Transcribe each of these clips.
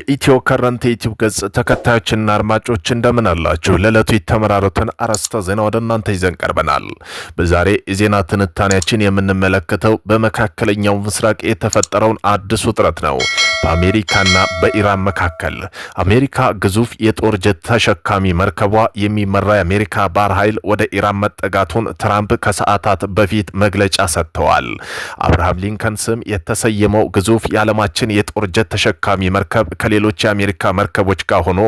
ኢትዮ ከረንት ዩቲዩብ ገጽ ተከታዮችና አድማጮች እንደምን አላችሁ? ለዕለቱ የተመራሩትን አርዕስተ ዜና ወደ እናንተ ይዘን ቀርበናል። በዛሬ የዜና ትንታኔያችን የምንመለከተው በመካከለኛው ምስራቅ የተፈጠረውን አዲስ ውጥረት ነው። በአሜሪካና በኢራን መካከል አሜሪካ ግዙፍ የጦር ጀት ተሸካሚ መርከቧ የሚመራ የአሜሪካ ባህር ኃይል ወደ ኢራን መጠጋቱን ትራምፕ ከሰዓታት በፊት መግለጫ ሰጥተዋል። አብርሃም ሊንከን ስም የተሰየመው ግዙፍ የዓለማችን የጦር ጀት ተሸካሚ መርከብ ከሌሎች የአሜሪካ መርከቦች ጋር ሆኖ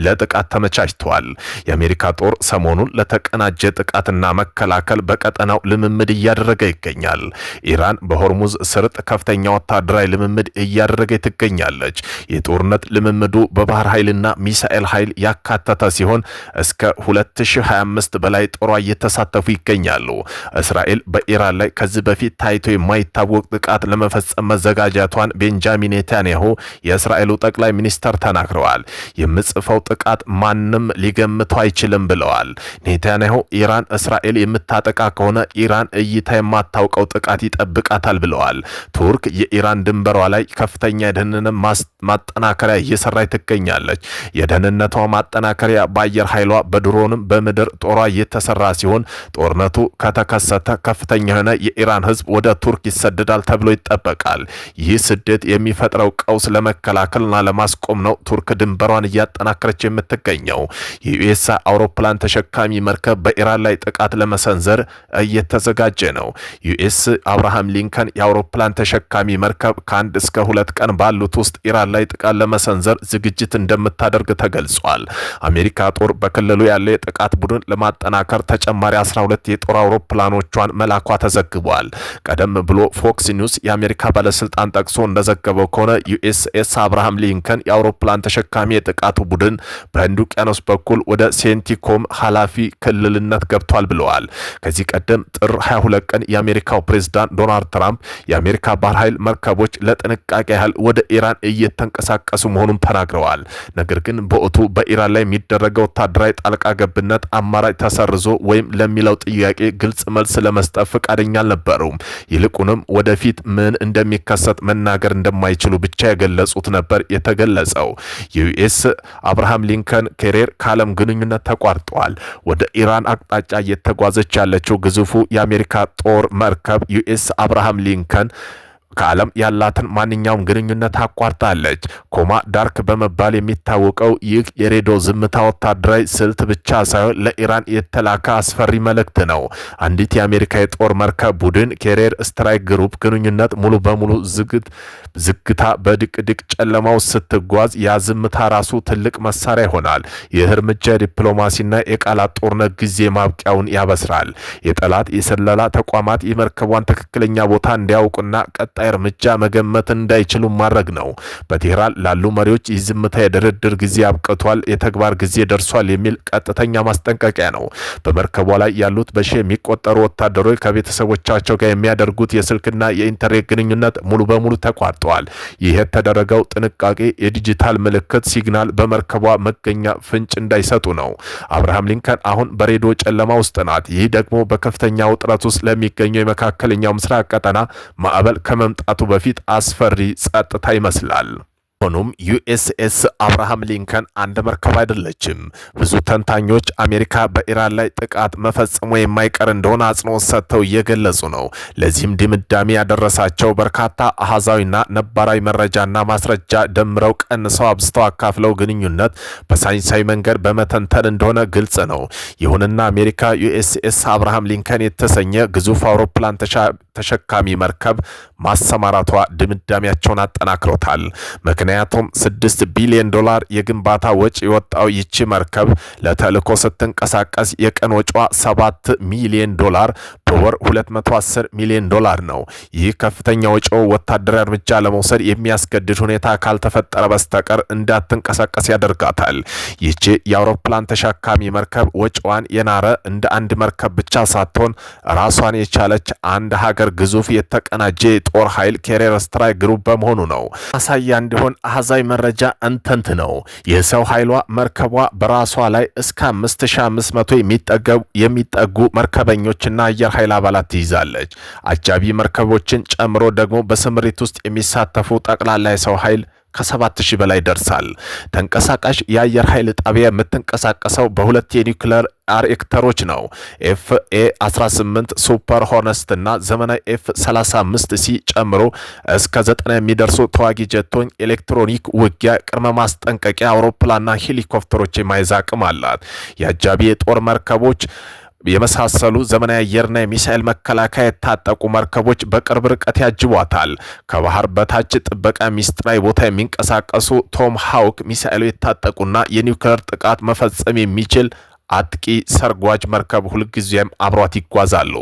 ለጥቃት ተመቻችተዋል። የአሜሪካ ጦር ሰሞኑን ለተቀናጀ ጥቃትና መከላከል በቀጠናው ልምምድ እያደረገ ይገኛል። ኢራን በሆርሙዝ ስርጥ ከፍተኛ ወታደራዊ ልምምድ እያደረገ ትገኛለች። የጦርነት ልምምዱ በባህር ኃይልና ሚሳኤል ኃይል ያካተተ ሲሆን እስከ 2025 በላይ ጦሯ እየተሳተፉ ይገኛሉ። እስራኤል በኢራን ላይ ከዚህ በፊት ታይቶ የማይታወቅ ጥቃት ለመፈጸም መዘጋጀቷን ቤንጃሚን ኔታንያሁ የእስራኤሉ ጠቅላይ ሚኒስተር ተናግረዋል። የምጽፈው ጥቃት ማንም ሊገምተው አይችልም ብለዋል። ኔታንያሁ ኢራን እስራኤል የምታጠቃ ከሆነ ኢራን እይታ የማታውቀው ጥቃት ይጠብቃታል ብለዋል። ቱርክ የኢራን ድንበሯ ላይ ከፍተኛ የደህንነት ማጠናከሪያ እየሰራች ትገኛለች። የደህንነቷ ማጠናከሪያ በአየር ኃይሏ በድሮንም በምድር ጦሯ እየተሰራ ሲሆን ጦርነቱ ከተከሰተ ከፍተኛ የሆነ የኢራን ሕዝብ ወደ ቱርክ ይሰደዳል ተብሎ ይጠበቃል። ይህ ስደት የሚፈጥረው ቀውስ ለመከላከልና ለማስቆም ነው ቱርክ ድንበሯን እያጠናከረች የምትገኘው። የዩኤስ አውሮፕላን ተሸካሚ መርከብ በኢራን ላይ ጥቃት ለመሰንዘር እየተዘጋጀ ነው። ዩኤስ አብርሃም ሊንከን የአውሮፕላን ተሸካሚ መርከብ ከአንድ እስከ 2 ቀን ባሉት ውስጥ ኢራን ላይ ጥቃት ለመሰንዘር ዝግጅት እንደምታደርግ ተገልጿል። አሜሪካ ጦር በክልሉ ያለ የጥቃት ቡድን ለማጠናከር ተጨማሪ 12 የጦር አውሮፕላኖቿን መላኳ ተዘግቧል። ቀደም ብሎ ፎክስ ኒውስ የአሜሪካ ባለስልጣን ጠቅሶ እንደዘገበው ከሆነ ዩኤስኤስ አብርሃም ሊንከን የአውሮፕላን ተሸካሚ የጥቃቱ ቡድን በህንድ ውቅያኖስ በኩል ወደ ሴንቲኮም ኃላፊ ክልልነት ገብቷል ብለዋል። ከዚህ ቀደም ጥር 22 ቀን የአሜሪካው ፕሬዝዳንት ዶናልድ ትራምፕ የአሜሪካ ባህር ኃይል መርከቦች ለጥንቃቄ ያህል ወደ ኢራን እየተንቀሳቀሱ መሆኑን ተናግረዋል። ነገር ግን በወቅቱ በኢራን ላይ የሚደረገው ወታደራዊ ጣልቃ ገብነት አማራጭ ተሰርዞ ወይም ለሚለው ጥያቄ ግልጽ መልስ ለመስጠት ፈቃደኛ አልነበሩም። ይልቁንም ወደፊት ምን እንደሚከሰት መናገር እንደማይችሉ ብቻ የገለጹት ነበር የተገለጸው። የዩኤስ አብርሃም ሊንከን ኬሪየር ከዓለም ግንኙነት ተቋርጠዋል። ወደ ኢራን አቅጣጫ እየተጓዘች ያለችው ግዙፉ የአሜሪካ ጦር መርከብ ዩኤስ አብርሃም ሊንከን ከዓለም ያላትን ማንኛውም ግንኙነት አቋርጣለች። ኮማ ዳርክ በመባል የሚታወቀው ይህ የሬዲዮ ዝምታ ወታደራዊ ስልት ብቻ ሳይሆን ለኢራን የተላከ አስፈሪ መልእክት ነው። አንዲት የአሜሪካ የጦር መርከብ ቡድን ኬሪየር ስትራይክ ግሩፕ ግንኙነት ሙሉ በሙሉ ዝግታ በድቅድቅ ጨለማው ስትጓዝ ያ ዝምታ ራሱ ትልቅ መሳሪያ ይሆናል። ይህ እርምጃ የዲፕሎማሲና የቃላት ጦርነት ጊዜ ማብቂያውን ያበስራል። የጠላት የስለላ ተቋማት የመርከቧን ትክክለኛ ቦታ እንዲያውቁና ቀጣይ እርምጃ መገመት እንዳይችሉ ማድረግ ነው። በቴህራን ላሉ መሪዎች ይህ ዝምታ የድርድር ጊዜ አብቅቷል፣ የተግባር ጊዜ ደርሷል የሚል ቀጥተኛ ማስጠንቀቂያ ነው። በመርከቧ ላይ ያሉት በሺህ የሚቆጠሩ ወታደሮች ከቤተሰቦቻቸው ጋር የሚያደርጉት የስልክና የኢንተርኔት ግንኙነት ሙሉ በሙሉ ተቋርጠዋል። ይህ የተደረገው ጥንቃቄ የዲጂታል ምልክት ሲግናል በመርከቧ መገኛ ፍንጭ እንዳይሰጡ ነው። አብርሃም ሊንከን አሁን በሬዲዮ ጨለማ ውስጥ ናት። ይህ ደግሞ በከፍተኛ ውጥረት ውስጥ ለሚገኘው የመካከለኛው ምስራቅ ቀጠና ማዕበል ከመምጣቱ በፊት አስፈሪ ጸጥታ ይመስላል። ሆኖም ዩኤስኤስ አብርሃም ሊንከን አንድ መርከብ አይደለችም። ብዙ ተንታኞች አሜሪካ በኢራን ላይ ጥቃት መፈጸሙ የማይቀር እንደሆነ አጽንኦት ሰጥተው እየገለጹ ነው። ለዚህም ድምዳሜ ያደረሳቸው በርካታ አሃዛዊና ነባራዊ መረጃና ማስረጃ ደምረው ቀንሰው አብዝተው አካፍለው ግንኙነት በሳይንሳዊ መንገድ በመተንተን እንደሆነ ግልጽ ነው። ይሁንና አሜሪካ ዩኤስኤስ አብርሃም ሊንከን የተሰኘ ግዙፍ አውሮፕላን ተሸካሚ መርከብ ማሰማራቷ ድምዳሜያቸውን አጠናክሮታል። ምክንያቱም $6 ቢሊዮን የግንባታ ወጪ የወጣው ይቺ መርከብ ለተልእኮ ስትንቀሳቀስ የቀን ወጪዋ $7 ሚሊዮን በወር $210 ሚሊዮን ነው። ይህ ከፍተኛ ወጪው ወታደራዊ እርምጃ ለመውሰድ የሚያስገድድ ሁኔታ ካልተፈጠረ በስተቀር እንዳትንቀሳቀስ ያደርጋታል። ይቺ የአውሮፕላን ተሸካሚ መርከብ ወጪዋን የናረ እንደ አንድ መርከብ ብቻ ሳትሆን ራሷን የቻለች አንድ ሀገር ግዙፍ የተቀናጀ የጦር ኃይል ኬሪየር ስትራይክ ግሩፕ በመሆኑ ነው። ማሳያ እንዲሆን አሃዛዊ መረጃ እንተንት ነው። የሰው ኃይሏ መርከቧ በራሷ ላይ እስከ 5500 የሚጠጉ መርከበኞችና አየር ኃይል አባላት ትይዛለች። አጃቢ መርከቦችን ጨምሮ ደግሞ በስምሪት ውስጥ የሚሳተፉ ጠቅላላ የሰው ኃይል ከ7000 በላይ ደርሳል። ተንቀሳቃሽ የአየር ኃይል ጣቢያ የምትንቀሳቀሰው በሁለት የኒውክሌር ሪአክተሮች ነው። ኤፍ-18 ሱፐር ሆነስት እና ዘመናዊ ኤፍ-35 ሲ ጨምሮ እስከ 90 የሚደርሱ ተዋጊ ጀቶች፣ ኤሌክትሮኒክ ውጊያ፣ ቅድመ ማስጠንቀቂያ አውሮፕላንና ሄሊኮፕተሮች የማይዝ አቅም አላት። የአጃቢ የጦር መርከቦች የመሳሰሉ ዘመናዊ አየርና የሚሳኤል መከላከያ የታጠቁ መርከቦች በቅርብ ርቀት ያጅቧታል። ከባህር በታች ጥበቃ ሚስጥራዊ ቦታ የሚንቀሳቀሱ ቶም ሃውክ ሚሳኤሉ የታጠቁና የኒውክሌር ጥቃት መፈጸም የሚችል አጥቂ ሰርጓጅ መርከብ ሁልጊዜም አብሯት ይጓዛሉ።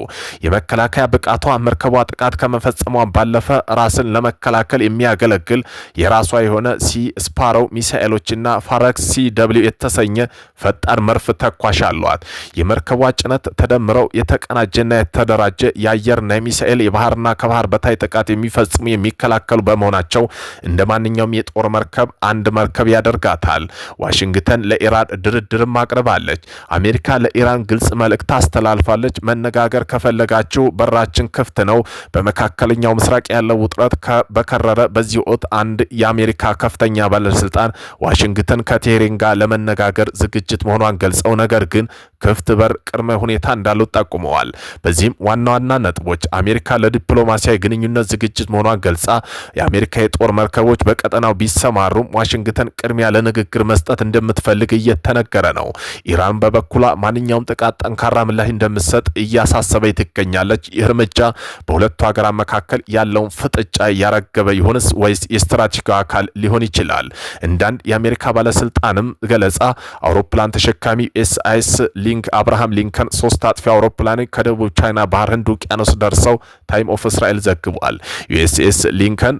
የመከላከያ ብቃቷ መርከቧ ጥቃት ከመፈጸሟ ባለፈ ራስን ለመከላከል የሚያገለግል የራሷ የሆነ ሲ ስፓሮው ሚሳኤሎችና ፋረክስ ሲደብሊው የተሰኘ ፈጣን መርፍ ተኳሽ አሏት። የመርከቧ ጭነት ተደምረው የተቀናጀና የተደራጀ የአየርና የሚሳኤል የባህርና ከባህር በታይ ጥቃት የሚፈጽሙ የሚከላከሉ በመሆናቸው እንደ ማንኛውም የጦር መርከብ አንድ መርከብ ያደርጋታል። ዋሽንግተን ለኢራን ድርድርም አቅርባለች። አሜሪካ ለኢራን ግልጽ መልእክት አስተላልፋለች። መነጋገር ከፈለጋችሁ በራችን ክፍት ነው። በመካከለኛው ምስራቅ ያለው ውጥረት በከረረ በዚህ ወቅት አንድ የአሜሪካ ከፍተኛ ባለስልጣን ዋሽንግተን ከቴህራን ጋር ለመነጋገር ዝግጅት መሆኗን ገልጸው ነገር ግን ክፍት በር ቅድመ ሁኔታ እንዳሉት ጠቁመዋል። በዚህም ዋና ዋና ነጥቦች አሜሪካ ለዲፕሎማሲያዊ ግንኙነት ዝግጅት መሆኗን ገልጻ የአሜሪካ የጦር መርከቦች በቀጠናው ቢሰማሩም ዋሽንግተን ቅድሚያ ለንግግር መስጠት እንደምትፈልግ እየተነገረ ነው። ኢራን በበኩሏ ማንኛውም ጥቃት ጠንካራ ምላሽ እንደምትሰጥ እያሳሰበች ትገኛለች። ይህ እርምጃ በሁለቱ ሀገራት መካከል ያለውን ፍጥጫ ያረገበ ይሆንስ ወይስ የስትራቴጂክ አካል ሊሆን ይችላል? እንዳንድ የአሜሪካ ባለስልጣንም ገለጻ አውሮፕላን ተሸካሚ ኤስአይኤስ አብርሃም ሊንከን 3 አጥፊ አውሮፕላን ከደቡብ ቻይና ባህር ህንድ ውቅያኖስ ደርሰው ታይም ኦፍ እስራኤል ዘግቧል። ዩኤስኤስ ሊንከን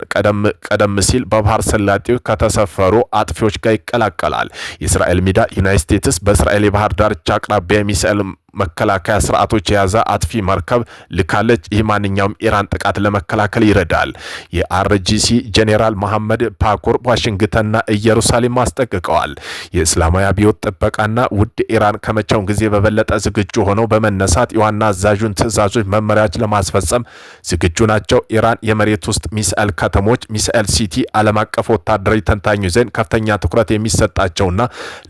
ቀደም ሲል በባህር ሰላጤው ከተሰፈሩ አጥፊዎች ጋር ይቀላቀላል። የእስራኤል ሚዲያ ዩናይትድ ስቴትስ በእስራኤል የባህር ዳርቻ አቅራቢያ ሚሳኤል መከላከያ ስርዓቶች የያዘ አጥፊ መርከብ ልካለች። ይህ ማንኛውም ኢራን ጥቃት ለመከላከል ይረዳል። የአርጂሲ ጄኔራል መሐመድ ፓኮር ዋሽንግተንና ኢየሩሳሌም አስጠንቅቀዋል። የእስላማዊ አብዮት ጥበቃና ውድ ኢራን ከመቼውም ጊዜ በበለጠ ዝግጁ ሆነው በመነሳት የዋና አዛዡን ትዕዛዞች፣ መመሪያዎች ለማስፈጸም ዝግጁ ናቸው። ኢራን የመሬት ውስጥ ሚሳኤል ከተሞች ሚሳኤል ሲቲ ዓለም አቀፍ ወታደራዊ ተንታኞች ዘንድ ከፍተኛ ትኩረት የሚሰጣቸውና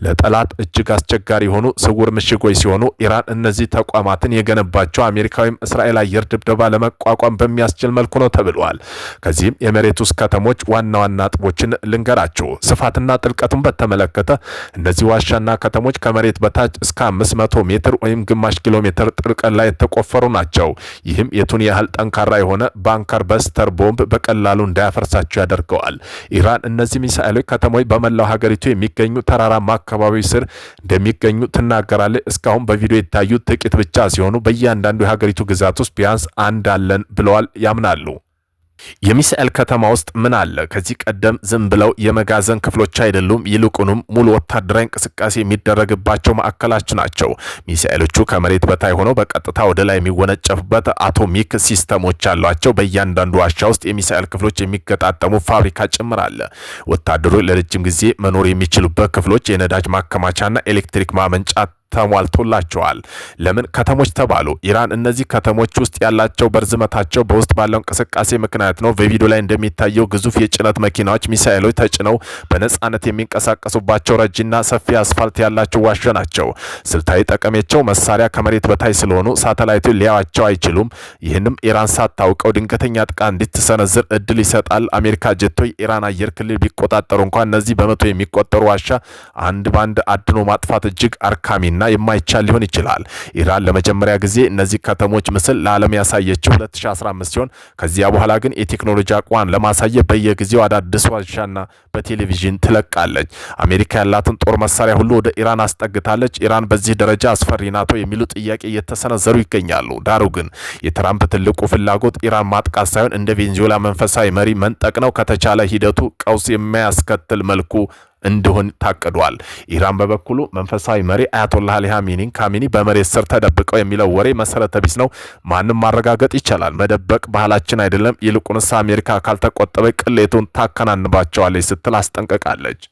ለጠላት እጅግ አስቸጋሪ የሆኑ ስውር ምሽጎች ሲሆኑ ኢራን እነዚህ ተቋማትን የገነባቸው አሜሪካዊም እስራኤል አየር ድብደባ ለመቋቋም በሚያስችል መልኩ ነው ተብሏል። ከዚህም የመሬት ውስጥ ከተሞች ዋና ዋና ጥቦችን ልንገራቸው። ስፋትና ጥልቀቱን በተመለከተ እነዚህ ዋሻና ከተሞች ከመሬት በታች እስከ 500 ሜትር ወይም ግማሽ ኪሎ ሜትር ጥልቀት ላይ የተቆፈሩ ናቸው። ይህም የቱን ያህል ጠንካራ የሆነ ባንከር በስተር ቦምብ በቀላሉ እንዳያፈርሳቸው ያደርገዋል። ኢራን እነዚህ ሚሳኤሎች ከተሞች በመላው ሀገሪቱ የሚገኙ ተራራማ አካባቢ ስር እንደሚገኙ ትናገራለች። እስካሁን በቪዲዮ የታዩት ጥቂት ብቻ ሲሆኑ በእያንዳንዱ የሀገሪቱ ግዛት ውስጥ ቢያንስ አንድ አለን ብለዋል ያምናሉ። የሚሳኤል ከተማ ውስጥ ምን አለ? ከዚህ ቀደም ዝም ብለው የመጋዘን ክፍሎች አይደሉም። ይልቁንም ሙሉ ወታደራዊ እንቅስቃሴ የሚደረግባቸው ማዕከላች ናቸው። ሚሳኤሎቹ ከመሬት በታይ ሆነው በቀጥታ ወደ ላይ የሚወነጨፉበት አቶሚክ ሲስተሞች አሏቸው። በእያንዳንዱ ዋሻ ውስጥ የሚሳኤል ክፍሎች የሚገጣጠሙ ፋብሪካ ጭምር አለ። ወታደሮች ለረጅም ጊዜ መኖር የሚችሉበት ክፍሎች፣ የነዳጅ ማከማቻና ኤሌክትሪክ ማመንጫ ተሟልቶላቸዋል። ለምን ከተሞች ተባሉ? ኢራን እነዚህ ከተሞች ውስጥ ያላቸው በርዝመታቸው በውስጥ ባለው እንቅስቃሴ ምክንያት ነው። በቪዲዮ ላይ እንደሚታየው ግዙፍ የጭነት መኪናዎች ሚሳኤሎች ተጭነው በነጻነት የሚንቀሳቀሱባቸው ረጅና ሰፊ አስፋልት ያላቸው ዋሻ ናቸው። ስልታዊ ጠቀሜታቸው መሳሪያ ከመሬት በታይ ስለሆኑ ሳተላይቶች ሊያዩዋቸው አይችሉም። ይህንም ኢራን ሳታውቀው ድንገተኛ ጥቃት እንድትሰነዝር እድል ይሰጣል። አሜሪካ ጀቶች ኢራን አየር ክልል ቢቆጣጠሩ እንኳን እነዚህ በመቶ የሚቆጠሩ ዋሻ አንድ ባንድ አድኖ ማጥፋት እጅግ አርካሚ እና የማይቻል ሊሆን ይችላል። ኢራን ለመጀመሪያ ጊዜ እነዚህ ከተሞች ምስል ለዓለም ያሳየችው 2015 ሲሆን ከዚያ በኋላ ግን የቴክኖሎጂ አቋም ለማሳየት በየጊዜው አዳዲስ ዋሻና በቴሌቪዥን ትለቃለች። አሜሪካ ያላትን ጦር መሳሪያ ሁሉ ወደ ኢራን አስጠግታለች። ኢራን በዚህ ደረጃ አስፈሪ ናቶ የሚሉ ጥያቄ እየተሰነዘሩ ይገኛሉ። ዳሩ ግን የትራምፕ ትልቁ ፍላጎት ኢራን ማጥቃት ሳይሆን እንደ ቬንዙዌላ መንፈሳዊ መሪ መንጠቅ ነው። ከተቻለ ሂደቱ ቀውስ የሚያስከትል መልኩ እንዲሆን ታቅዷል። ኢራን በበኩሉ መንፈሳዊ መሪ አያቶላህ አሊ ካሚኒ በመሬት ስር ተደብቀው የሚለው ወሬ መሰረተ ቢስ ነው። ማንም ማረጋገጥ ይቻላል። መደበቅ ባህላችን አይደለም። ይልቁንስ አሜሪካ ካልተቆጠበ ቅሌቱን ታከናንባቸዋለች ስትል አስጠንቅቃለች።